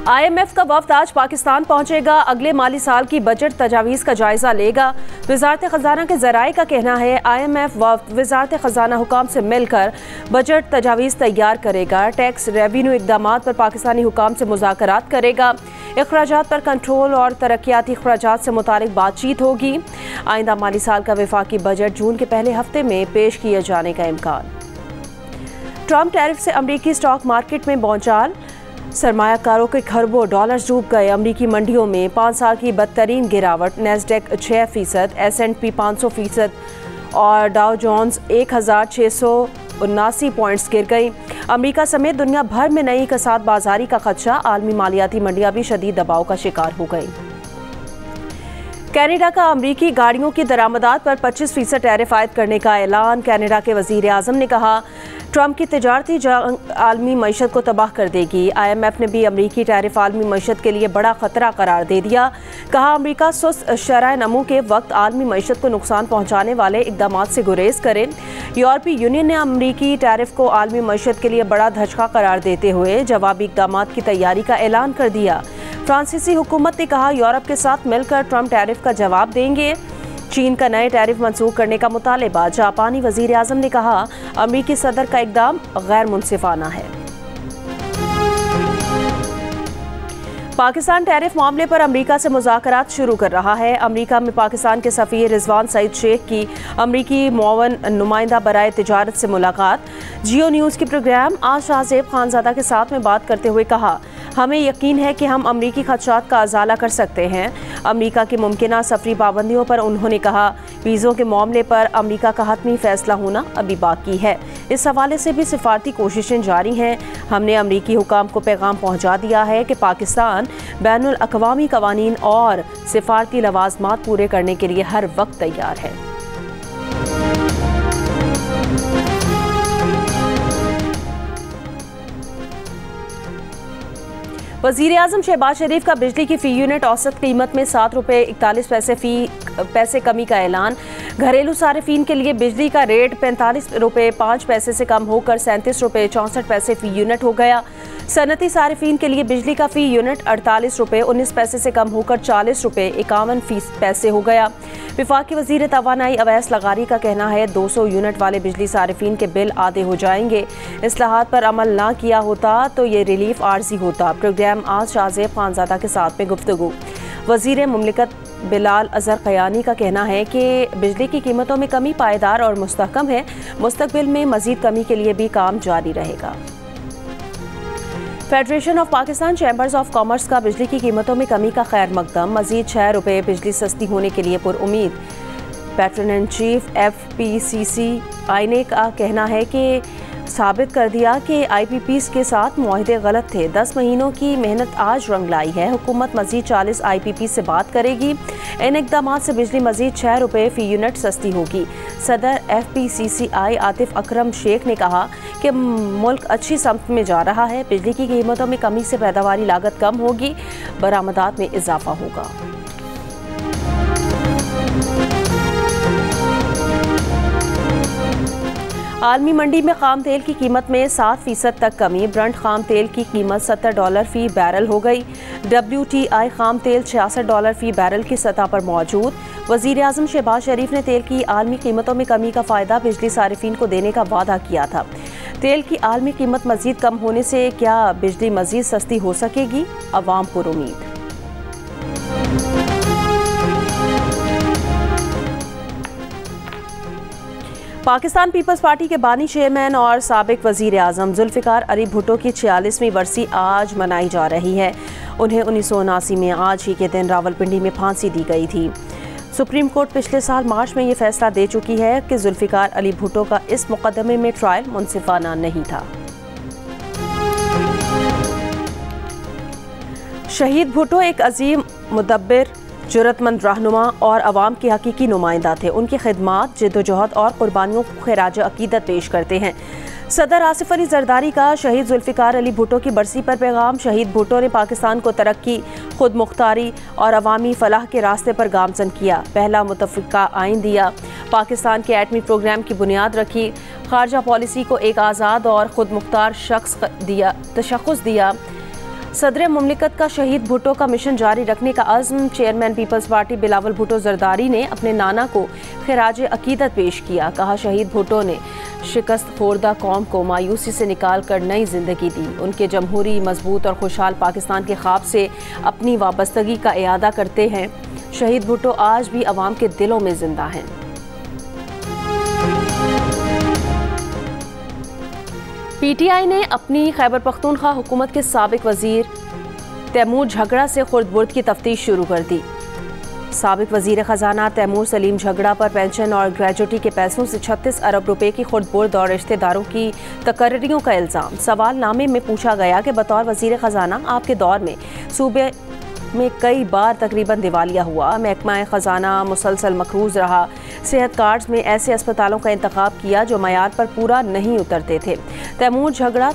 IMF का वफ्द आज पाकिस्तान पहुंचेगा। अगले माली साल की बजट तजावीज़ का जायजा लेगा। वजारत खजाना के जराए का कहना है IMF वफ्द वजारत खजाना हुकाम से मिलकर बजट तजावीज़ तैयार करेगा। टैक्स रेवेन्यू इकदामात पर पाकिस्तानी हुकाम से मुज़ाकरात करेगा। अखराजात पर कंट्रोल और तरक्याती अखराजात से मुतालिक बातचीत होगी। आइंदा माली साल का वफाकी बजट जून के पहले हफ्ते में पेश किए जाने का इम्कान। ट्रंप टैरिफ से अमरीकी स्टॉक मार्केट में भौचाल, सरमायाकारों के खरबों डॉलर्स डूब गए। अमरीकी मंडियों में 5 साल की बदतरीन गिरावट। नैस्डैक 6%, S&P 500% और डाउ जोन्स 1679 पॉइंट्स गिर गई। अमरीका समेत दुनिया भर में नई कसाद बाजारी का खदशा। आलमी मालियाती मंडियां भी शदीद दबाव का शिकार हो गई। कनाडा का अमरीकी गाड़ियों की दरामदात पर 25% टैरिफ आयद करने का ऐलान। कनाडा के वजीर आज़म ने कहा, ट्रंप की तिजारती जंग आलमी मईशत को तबाह कर देगी। IMF ने भी अमरीकी टैरिफ आलमी मईशत के लिए बड़ा खतरा करार दे दिया। कहा, अमरीका सुस्त शरह नमू के वक्त आलमी मईशत को नुकसान पहुंचाने वाले इकदाम से गुरेज करे। यूरोपीय यूनियन ने अमरीकी टैरिफ को आलमी मईशत के लिए बड़ा धचका करार देते हुए जवाबी इकदाम की तैयारी का ऐलान कर दिया। फ्रांसीसी हुकूमत ने कहा, यूरोप के साथ मिलकर ट्रंप टैरिफ का जवाब देंगे। चीन का नए टैरिफ मंसूख करने का मुतालिबा। जापानी वजीर आज़म ने कहा, अमरीकी सदर का इकदाम गैर मुनसिफाना है। पाकिस्तान टैरिफ मामले पर अमरीका से मुज़ाकरात शुरू कर रहा है। अमरीका में पाकिस्तान के सफ़ीर रिजवान सईद शेख की अमरीकी मुआवन नुमाइंदा बराए तिजारत से मुलाकात। जियो न्यूज़ की प्रोग्राम आज शाहजेब खानज़ादा के साथ में बात करते हुए कहा, हमें यकीन है कि हम अमरीकी खदशात का अजाला कर सकते हैं। अमरीका की मुमकिना सफरी पाबंदियों पर उन्होंने कहा, वीज़ों के मामले पर अमरीका का हतमी फैसला होना अभी बाकी है। इस हवाले से भी सिफारती कोशिशें जारी हैं। हमने अमरीकी हुकाम को पैगाम पहुंचा दिया है कि पाकिस्तान बैनुल अक़वामी कवानीन और सिफारती लवाज़मात पूरे करने के लिए हर वक्त तैयार है। वज़ीर आज़म शहबाज शरीफ का बिजली की फ़ी यूनिट औसत कीमत में 7 रुपये 41 पैसे कमी का ऐलान। घरेलू सारिफीन के लिए बिजली का रेट 45 रुपये 5 पैसे से कम होकर 37 रुपये 64 पैसे फ़ी यूनिट हो गया। सनती सारिफीन के लिए बिजली का फ़ी यूनिट 48 रुपये 19 पैसे से कम होकर 40 रुपये 51 पैसे हो गया। वफाकी वज़ीर तवानाई अवैस लगारी का कहना है, 200 यूनिट वाले बिजली सारिफीन के बिल आधे हो जाएंगे। इस्लाहात पर अमल ना किया होता तो ये रिलीफ आर्जी होता। प्रोग्राम आज शाहजेब खानज़ादा के साथ में गुफ्तगू। वज़ीर मुमलिकत बिलाल अज़हर क़यानी का कहना है कि बिजली की कीमतों में कमी पायदार और मुस्तहकम है। मुस्तक़बिल में मज़ीद कमी के लिए भी काम जारी रहेगा। Federation of Pakistan chambers of commerce का बिजली की कीमतों में कमी का खैर मकदम। मज़ीद 6 रुपये बिजली सस्ती होने के लिए पुरुमीद। पैट्रन इन चीफ FPCCI ने का कहना है कि साबित कर दिया कि IPPs के साथ मुआहदे गलत थे। 10 महीनों की मेहनत आज रंग लाई है। हुकूमत मज़ीद 40 IPP से बात करेगी। इन इक़दामात से बिजली मज़ीद 6 रुपये फ़ी यूनिट सस्ती होगी। सदर FPCCI आतिफ अकरम शेख ने कहा कि मुल्क अच्छी समत में जा रहा है। बिजली की कीमतों में कमी से पैदावारी लागत कम होगी, बरामदात में इजाफा होगा। आलमी मंडी में खाम तेल की कीमत में 7% तक कमी। ब्रंट खाम तेल की कीमत $70 फ़ी बैरल हो गई। WTI खाम तेल $66 फ़ी बैरल की सतह पर मौजूद। वज़ीर आज़म शहबाज शरीफ ने तेल की आलमी कीमतों में कमी का फ़ायदा बिजली सारिफीन को देने का वादा किया था। तेल की आलमी कीमत मज़ीद कम होने से क्या बिजली मज़ीद सस्ती हो सकेगी? अवाम पुरुमीद। पाकिस्तान पीपल्स पार्टी के बानी चेयरमैन और साबिक वज़ीर आज़म जुल्फ़िकार अली भुट्टो की 46वीं बरसी आज मनाई जा रही है। उन्हें 1979 में आज ही के दिन रावलपिंडी में फांसी दी गई थी। सुप्रीम कोर्ट पिछले साल मार्च में ये फैसला दे चुकी है कि जुल्फ़िकार अली भुट्टो का इस मुकदमे में ट्रायल मुनसिफाना नहीं था। शहीद भुट्टो एक अजीम मुदब्बिर, जुर्रतमंद रहनुमा और अवाम के हकीकी नुमाइंदा थे। उनकी खिदमात, जिद्दोजहद और कुर्बानियों को खिराज अकीदत पेश करते हैं। सदर आसिफ अली जरदारी का शहीद जुल्फ़िकार अली भुट्टो की बरसी पर पैगाम। शहीद भुट्टो ने पाकिस्तान को तरक्की, खुद मुख्तारी और अवामी फलाह के रास्ते पर गामजन किया। पहला मुतफ़िका आइन दिया। पाकिस्तान के एटमी प्रोग्राम की बुनियाद रखी। खारजा पॉलिसी को एक आज़ाद और खुद मुख्तार तशख़्ख़ुस दिया। सदर मुमलिकत का शहीद भुट्टो का मिशन जारी रखने का अज़्म। चेयरमैन पीपल्स पार्टी बिलावल भुट्टो जरदारी ने अपने नाना को खिराज अकीदत पेश किया। कहा, शहीद भुट्टो ने शिकस्त खोर्दा कौम को मायूसी से निकाल कर नई जिंदगी दी। उनके जमहूरी, मजबूत और खुशहाल पाकिस्तान के ख्वाब से अपनी वाबस्तगी का इयादा करते हैं। शहीद भुट्टो आज भी अवाम के दिलों में जिंदा हैं। पीटीआई ने अपनी खैबर पख्तूनख्वा हुकूमत के साबिक वजीर तैमूर झगड़ा से खुर्द-बुर्द की तफ्तीश शुरू कर दी। साबिक वजीर खजाना तैमूर सलीम झगड़ा पर पेंशन और ग्रेजुटी के पैसों से 36 अरब रुपए की खुर्द-बुर्द और रिश्तेदारों की तकर्रियों का इल्जाम। सवालनामे में पूछा गया कि बतौर वजीर खजाना आपके दौर में सूबे में कई बार तकरीबन दिवालिया हुआ, महकमा खजाना मुसलसल मकरूज रहा, सेहत कार्ड्स में ऐसे अस्पतालों का इंतखाब किया जो मयार पर पूरा नहीं उतरते थे। तैमूर झगड़ा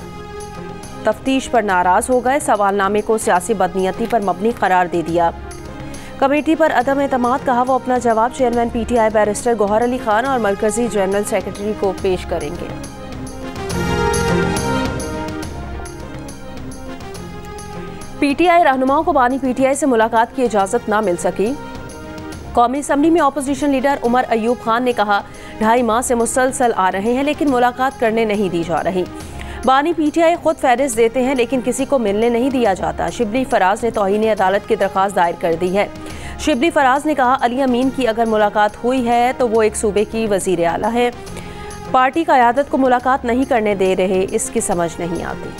तफ्तीश पर नाराज हो गए, सवालनामे को सियासी बदनीयती पर मबनी करार दे दिया। कमेटी पर अदम एतमाद, कहा वो अपना जवाब चेयरमैन पीटीआई बैरिस्टर गौहर अली खान और मरकजी जनरल सेक्रेटरी को पेश करेंगे। पीटीआई रहनुमाओं को बानी पीटीआई से मुलाकात की इजाजत ना मिल सकी। कौमी असम्बली में अपोजिशन लीडर उमर अयूब खान ने कहा, 2.5 माह से मुसलसल आ रहे हैं लेकिन मुलाकात करने नहीं दी जा रही। बानी पीटीआई खुद फहरिस्त देते हैं लेकिन किसी को मिलने नहीं दिया जाता। शिबली फराज ने तौहीन अदालत की दरख्वास्त दायर कर दी है। शिबली फराज ने कहा, अली अमीन की अगर मुलाकात हुई है तो वो एक सूबे की वजीर आला है, पार्टी का क़यादत को मुलाकात नहीं करने दे रहे, इसकी समझ नहीं आती।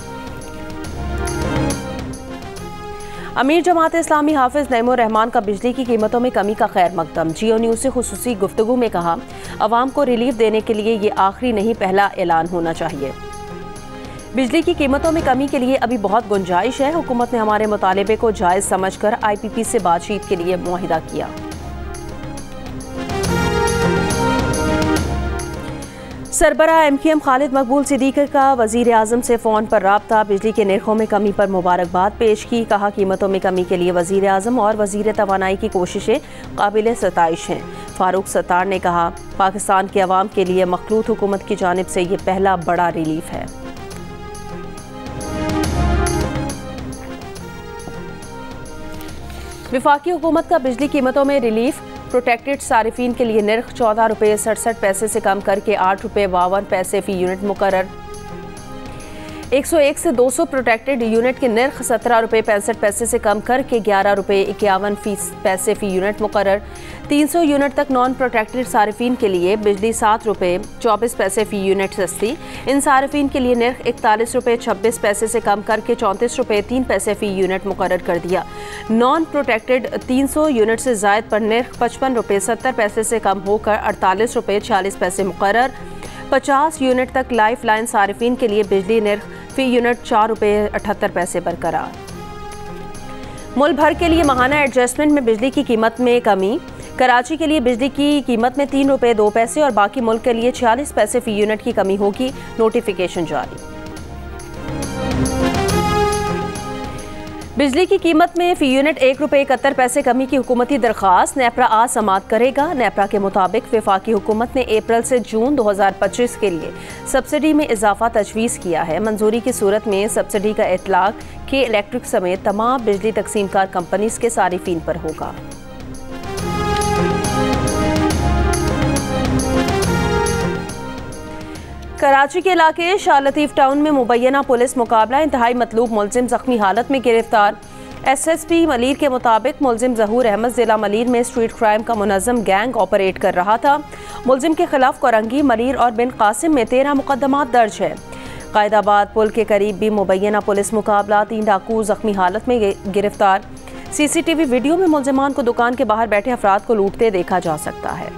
अमीर जमात इस्लामी हाफिज नईमुर रहमान का बिजली की कीमतों में कमी का खैर मकदम। जियो न्यूज़ से खुसूसी गुफ्तगू में कहा, अवाम को रिलीफ देने के लिए ये आखिरी नहीं पहला ऐलान होना चाहिए। बिजली की कीमतों में कमी के लिए अभी बहुत गुंजाइश है। हुकूमत ने हमारे मुतालबे को जायज़ समझकर IPP से बातचीत के लिए मुआहिदा किया। सरबरा MKM खालिद मकबूल सिद्दीकी का वज़ीर आज़म से फ़ोन पर राब्ता, बिजली के निर्खों में कमी पर मुबारकबाद पेश की। कहा, कीमतों में कमी के लिए वज़ीर आज़म और वज़ीर तवानाई की कोशिशें काबिल सताइश हैं। फारूक सत्तार ने कहा, पाकिस्तान के अवाम के लिए मखलूत हुकूमत की जानिब से ये पहला बड़ा रिलीफ है। वफाकी हुकूमत का बिजली कीमतों में रिलीफ। प्रोटेक्टेड सारिफीन के लिए निर्ख 14 रुपये 67 पैसे से कम करके 8 रुपये 52 पैसे फी यूनिट मुकर्रर। 101 से 200 प्रोटेक्टेड यूनिट के निर्ख 17 रुपये 65 पैसे से कम करके 11 रुपये 51 पैसे फी यूनिट मुकर्रर। 300 यूनिट तक नॉन प्रोटेक्टेड सारिफीन के लिए बिजली 7 रुपये 24 पैसे फी यूनिट सस्ती। इन सारिफीन के लिए निर्ख 41 रुपये 26 पैसे से कम करके 34 रुपये 3 पैसे फी यूनिट मुकर्रर कर दिया। नॉन प्रोटेक्टेड 300 यूनिट से जायद पर निर्ख 55 रुपये 70 पैसे से कम होकर 48 रुपये 40 पैसे मुकर्रर। 50 यूनिट तक लाइफ लाइन सारिफीन के लिए बिजली निर्ख फी यूनिट 4 रुपये 78 पैसे बरकरार। मुल्क भर के लिए माहाना एडजस्टमेंट में बिजली की कीमत में कमी। कराची के लिए बिजली की कीमत में 3 रुपये 2 पैसे और बाकी मुल्क के लिए 46 पैसे फी यूनिट की कमी होगी। नोटिफिकेशन जारी। बिजली की कीमत में फी यूनिट 1 रुपये 71 पैसे कमी की हुकूमती दरख्वास्त नेपरा आज समाअत करेगा। नेपरा के मुताबिक वफाकी हुकूमत ने अप्रैल से जून 2025 के लिए सब्सिडी में इजाफा तजवीज़ किया है। मंजूरी की सूरत में सब्सिडी का इतलाक के इलेक्ट्रिक समेत तमाम बिजली तकसीमकार कंपनीज के सारिफीन पर होगा। कराची के इलाके शाह लतीफ टाउन में मुबैना पुलिस मुकाबला, इंतहाई मतलूब मुलजिम जख्मी हालत में गिरफ्तार। SSP मलीर के मुताबिक मुलजिम ज़हूर अहमद जिला मलीर में स्ट्रीट क्राइम का मुनज़्ज़म गैंग ऑपरेट कर रहा था। मुलजिम के खिलाफ कोरंगी, मलीर और बिन कासिम में 13 मुकदमात दर्ज है। कायदाबाद पुल के करीब भी मुबैना पुलिस मुकाबला, 3 डाकू जख्मी हालत में गिरफ्तार। CCTV वीडियो में मुलजिमान को दुकान के बाहर बैठे अफराद को लूटते देखा जा सकता है।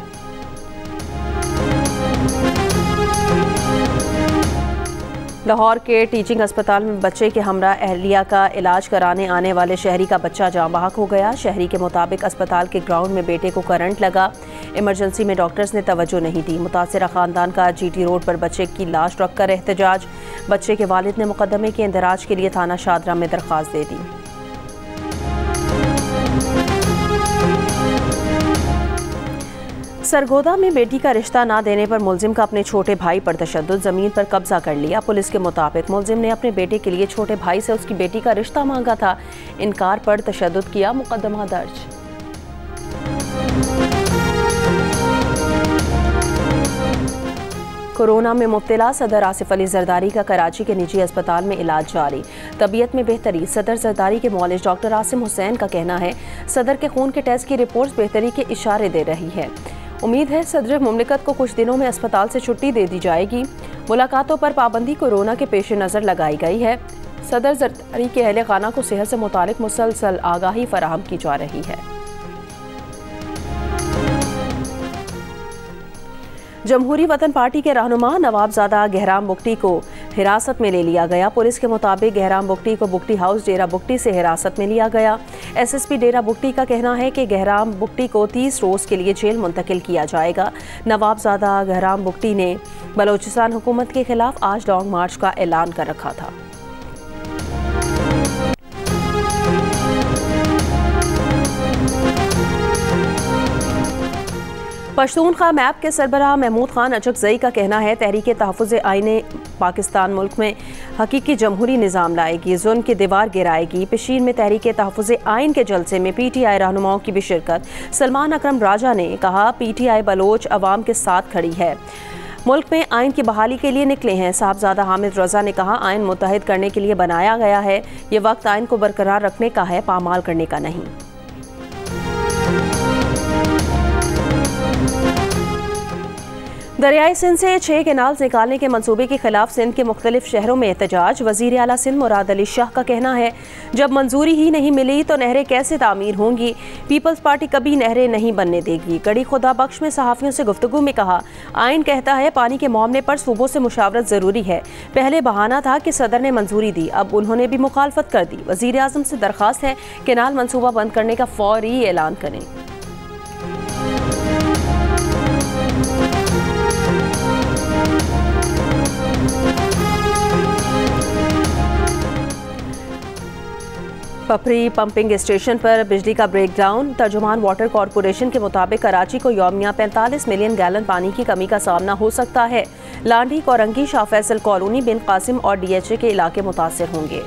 लाहौर के टीचिंग अस्पताल में बच्चे के हमरा अहलिया का इलाज कराने आने वाले शहरी का बच्चा जाँ बहक हो गया। शहरी के मुताबिक अस्पताल के ग्राउंड में बेटे को करंट लगा। इमरजेंसी में डॉक्टर्स ने तवज्जो नहीं दी। मुतासिरा खानदान का GT रोड पर बच्चे की लाश रखकर एहतजाज। बच्चे के वालिद ने मुकदमे के इंदराज के लिए थाना शादरा में दरख्वास्त दे दी। सरगोदा में बेटी का रिश्ता ना देने पर मुलजिम का अपने छोटे भाई पर तशद्दुद, जमीन पर कब्जा कर लिया। पुलिस के मुताबिक मुलजिम ने अपने बेटे के लिए छोटे भाई से उसकी बेटी का रिश्ता मांगा था। इनकार पर तशद्दुद किया, मुकदमा दर्ज। कोरोना में मुब्तला सदर आसिफ अली जरदारी का कराची के निजी अस्पताल में इलाज जारी। तबीयत में बेहतरी। सदर जरदारी के मौलिज डॉक्टर आसिम हुसैन का कहना है सदर के खून के टेस्ट की रिपोर्ट्स बेहतरी के इशारे दे रही है। उम्मीद है सदर मुमलिकत को कुछ दिनों में अस्पताल से छुट्टी दे दी जाएगी। मुलाकातों पर पाबंदी कोरोना के पेश नज़र लगाई गई है। सदर जरदारी के अहले खाना को सेहत से मुतालिक मुसलसल आगाही फराहम की जा रही है। जमहूरी वतन पार्टी के रहनुमा नवाबजादा गहराम बुगटी को हिरासत में ले लिया गया। पुलिस के मुताबिक गहराम बुगटी को बुगटी हाउस डेरा बुगटी से हिरासत में लिया गया। एसएसपी डेरा बुगटी का कहना है कि गहराम बुगटी को 30 रोज़ के लिए जेल मुंतकिल किया जाएगा। नवाबजादा गहराम बुगटी ने बलोचिस्तान हुकूमत के खिलाफ आज लॉन्ग मार्च का ऐलान कर रखा था। पश्तूनख्वा मैप के सरबराह महमूद खान अचकजई का कहना है तहरीक तहफ़्फ़ुज़ आईने पाकिस्तान मुल्क में हकीकी जमहूरी निज़ाम लाएगी, जुल्म की दीवार गिराएगी। पेशीन में तहरीक तहफ़्फ़ुज़ आइन के जलसे में PTI रहनुमाओं की भी शिरकत। सलमान अकरम राजा ने कहा PTI बलोच अवाम के साथ खड़ी है, मुल्क में आइन की बहाली के लिए निकले हैं। साहबजादा हामिद रजा ने कहा आइन मुत्तहिद करने के लिए बनाया गया है, ये वक्त आइन को बरकरार रखने का है, पामाल करने का नहीं। दरियाई सिंध से 6 कैनाल्स निकालने के मंसूबे के खिलाफ सिंध के मुख्तलिफ शहरों में एहतजाज। वज़ीर आला सिंध मुराद अली शाह का कहना है जब मंजूरी ही नहीं मिली तो नहरें कैसे तामीर होंगी। पीपल्स पार्टी कभी नहरें नहीं बनने देगी। गड़ी खुदा बख्श में सहाफ़ियों से गुफ्तगू में कहा आइन कहता है पानी के मामले पर सूबों से मुशावरत ज़रूरी है। पहले बहाना था कि सदर ने मंजूरी दी, अब उन्होंने भी मुखालफत कर दी। वज़ीर आज़म से दरख्वास्त है कैनाल मनसूबा बंद करने का फौरी ऐलान करें। पपरी पंपिंग स्टेशन पर बिजली का ब्रेकडाउन। तर्जुमान वाटर कॉरपोरेशन के मुताबिक कराची को यौमिया 45 मिलियन गैलन पानी की कमी का सामना हो सकता है। लांडी, कोरंगी, शाह फैसल कॉलोनी, बिन कासिम और DHA के इलाके मुतासिर होंगे।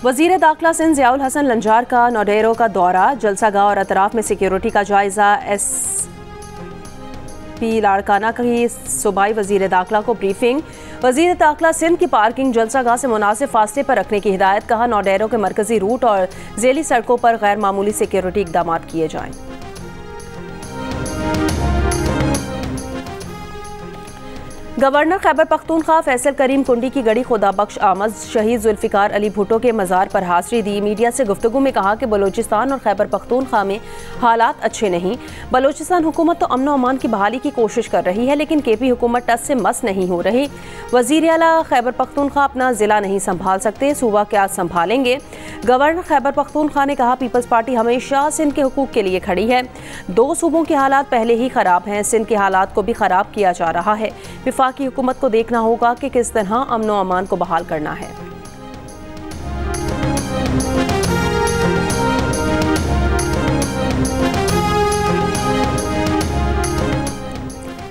वज़ीर दाखिला सिंध ज़ियाउल हसन लंजार का नोडेरो का दौरा। जलसागाह और अतराफ में सिक्योरिटी का जायजा। SP लाड़काना की सूबाई वज़ीर दाखिला को ब्रीफिंग। वज़ीर दाखिला सिंध की पार्किंग जलसागाह से मुनासिब फासले पर रखने की हिदायत। कहा नोडेरो के मरकजी रूट और ज़ेली सड़कों पर गैर मामूली सिक्योरिटी इकदाम किए जाएं। गवर्नर खैबर पख्तूनख्वा फैसल करीम कुंडी की गड़ी खुदा बख्श आमद शहीद जुल्फ़िकार अली भुट्टो के मज़ार पर हाज़िरी दी। मीडिया से गुफ्तगू में कहा कि बलोचिस्तान और खैबर पख्तूनख्वा में हालात अच्छे नहीं। बलोचिस्तान हुकूमत तो अमन व अमान की बहाली की कोशिश कर रही है, लेकिन KP हुकूमत टस से मस नहीं हो रही। वज़ीर आला खैबर पख्तूनख्वा अपना ज़िला नहीं संभाल सकते, सूबा क्या संभालेंगे। गवर्नर खैबर पख्तूनख्वा ने कहा पीपल्स पार्टी हमेशा सिंध के हुकूक के लिए खड़ी है। 2 सूबों के हालात पहले ही ख़राब हैं, सिंध के हालात को भी ख़राब किया जा रहा है। वफाकी हुकूमत को देखना होगा कि किस तरह अमन व अमान को बहाल करना है।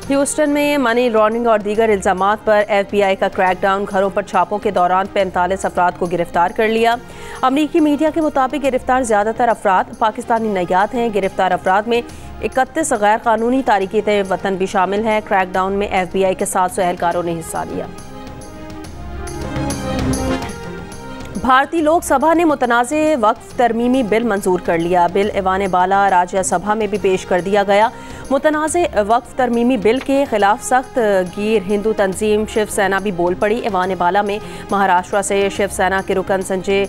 ह्यूस्टन में मनी लॉन्ड्रिंग और दीगर इल्जामात पर FBI का क्रैकडाउन। घरों पर छापों के दौरान 45 अफराद को गिरफ्तार कर लिया। अमरीकी मीडिया के मुताबिक गिरफ्तार ज़्यादातर अफराद पाकिस्तानी नैयाद हैं। गिरफ्तार अफराद में 31 गैर कानूनी तारिकीन वतन भी शामिल हैं। क्रैकडाउन में FBI के 700 एहलकारों ने हिस्सा लिया। भारतीय लोक सभा ने मुतनाज़े वक्फ तरमीमी बिल मंजूर कर लिया। बिल ऐवान बाला राज्यसभा में भी पेश कर दिया गया। मुतनाज़े वक्फ तरमीमी बिल के खिलाफ सख्त गीर हिंदू तंजीम शिवसेना भी बोल पड़ी। ऐवान बाला में महाराष्ट्र से शिवसेना के रुकन संजय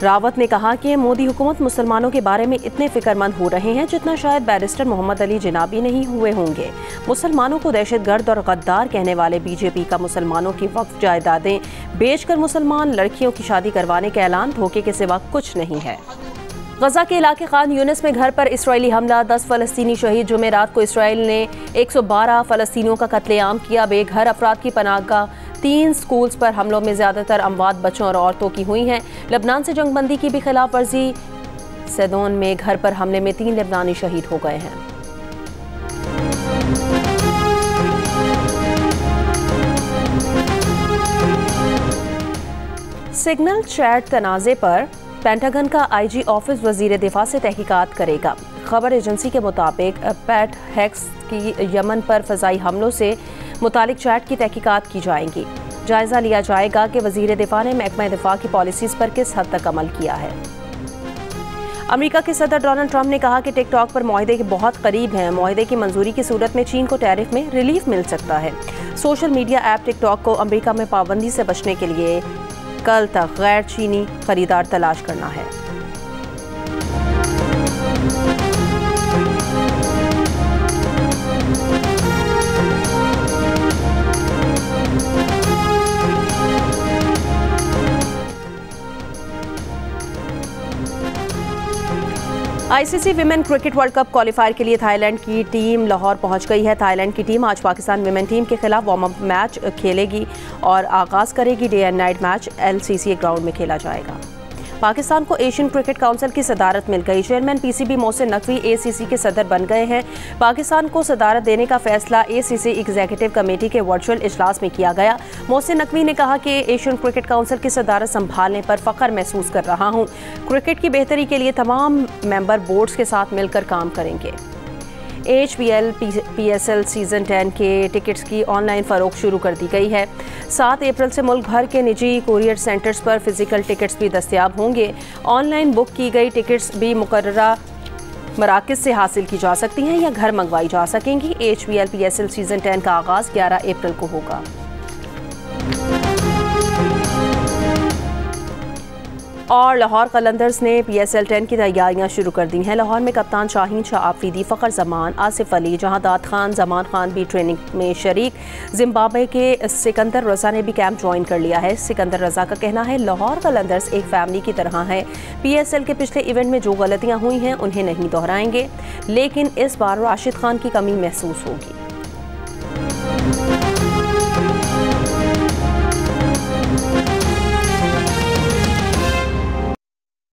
रावत ने कहा कि मोदी हुकूमत मुसलमानों के बारे में इतने फिक्रमंद हो रहे हैं जितना शायद बैरिस्टर मोहम्मद अली जिनाबी नहीं हुए होंगे। मुसलमानों को दहशतगर्द और गद्दार कहने वाले BJP का मुसलमानों की वक्फ जायदादें बेचकर मुसलमान लड़कियों की शादी करवाने का ऐलान धोखे के सिवा कुछ नहीं है। गजा के इलाके खान यूनिस में घर पर इसराइली हमला। 10 फ़लस्तीनी शहीद। जुमेरात को इसराइल ने 112 फ़लस्तीनियों का कत्लेआम किया। बेघर अफराद की पनाहगाह 3 स्कूल्स पर हमलों में ज़्यादातर अमवात बच्चों और औरतों की हुई हैं। लबनान से जंगबंदी की भी खिलाफ वर्जी। सैदोन में घर पर हमले में 3 लेबनानी शहीद हो गए हैं। सिग्नल चैट तनाज़े पर पेंटागन का आईजी ऑफिस वजीर दिफा से तहकीकात करेगा। खबर एजेंसी के मुताबिक पैट हैक्स की यमन पर फ़ज़ाई हमलों से मुतालिक चैट की तहकीकात की जाएंगी। जायज़ा लिया जाएगा कि वजीर दिफा ने महकमा दिफा की पॉलिसीज़ पर किस हद तक अमल किया है। अमेरिका के सदर डोनाल्ड ट्रंप ने कहा कि टिकटॉक पर मुआहदे के बहुत करीब हैं। मुआहदे की मंजूरी की सूरत में चीन को टैरिफ में रिलीफ मिल सकता है। सोशल मीडिया ऐप टिकटॉक को अमेरिका में पाबंदी से बचने के लिए कल तक गैर चीनी खरीदार तलाश करना है। ICC women cricket world cup qualifier के लिए थाईलैंड की टीम लाहौर पहुंच गई है। थाईलैंड की टीम आज पाकिस्तान विमेन टीम के खिलाफ वार्म अप मैच खेलेगी और आगाज करेगी। Day and night match LCC ground में खेला जाएगा। पाकिस्तान को एशियन क्रिकेट काउंसिल की सदारत मिल गई। Chairman PCB Mohsin Naqvi ACC के सदर बन गए हैं। पाकिस्तान को सदारत देने का फैसला एसीसी एग्जीक्यूटिव कमेटी के वर्चुअल इजलास में किया गया। मोहसिन नकवी ने कहा कि एशियन क्रिकेट काउंसिल की सदारत संभालने पर फख्र महसूस कर रहा हूं। क्रिकेट की बेहतरी के लिए तमाम मेंबर बोर्ड्स के साथ मिलकर काम करेंगे। HBL PSL सीज़न 10 के टिकट्स की ऑनलाइन फ़रोख्त शुरू कर दी गई है। 7 अप्रैल से मुल्क भर के निजी कुरियर सेंटर्स पर फिजिकल टिकट्स भी दस्तयाब होंगे। ऑनलाइन बुक की गई टिकट्स भी मुकर्ररा मराकज़ से हासिल की जा सकती हैं या घर मंगवाई जा सकेंगी। HBL PSL सीज़न 10 का आगाज़ 11 अप्रैल को होगा। और लाहौर कलंदर्स ने PSL 10 की तैयारियां शुरू कर दी हैं। लाहौर में कप्तान शाहीन शाह आफरीदी, फ़खर जमान, आसिफ अली, जहादात खान, जमान खान भी ट्रेनिंग में शरीक। जिम्बाब्वे के सिकंदर रजा ने भी कैंप ज्वाइन कर लिया है। सिकंदर रजा का कहना है लाहौर कलंदर्स एक फैमिली की तरह है। PSL के पिछले इवेंट में जो गलतियां हुई हैं उन्हें नहीं दोहराएंगे, लेकिन इस बार राशिद खान की कमी महसूस होगी।